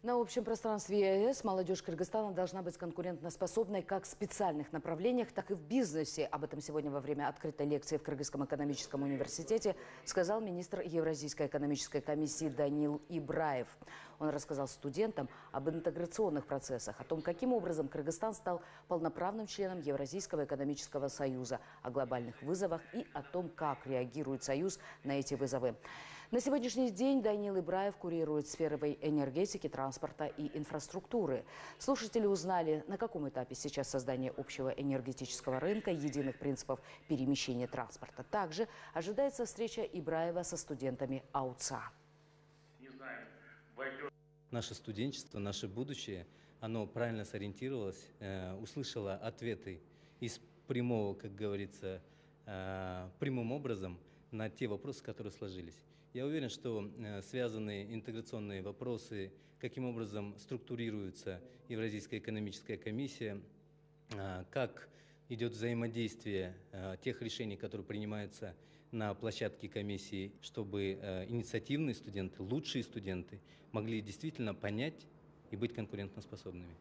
На общем пространстве ЕАЭС молодежь Кыргызстана должна быть конкурентоспособной как в специальных направлениях, так и в бизнесе. Об этом сегодня во время открытой лекции в Кыргызском экономическом университете сказал министр Евразийской экономической комиссии Данил Ибраев. Он рассказал студентам об интеграционных процессах, о том, каким образом Кыргызстан стал полноправным членом Евразийского экономического союза, о глобальных вызовах и о том, как реагирует Союз на эти вызовы. На сегодняшний день Данил Ибраев курирует сферы энергетики, транспорта и инфраструктуры. Слушатели узнали, на каком этапе сейчас создание общего энергетического рынка, единых принципов перемещения транспорта. Также ожидается встреча Ибраева со студентами АУЦА. Наше студенчество, наше будущее, оно правильно сориентировалось, услышало ответы из прямого, как говорится, прямым образом на те вопросы, которые сложились. Я уверен, что связанные интеграционные вопросы, каким образом структурируется Евразийская экономическая комиссия, как идет взаимодействие тех решений, которые принимаются на площадке комиссии, чтобы инициативные студенты, лучшие студенты могли действительно понять и быть конкурентоспособными.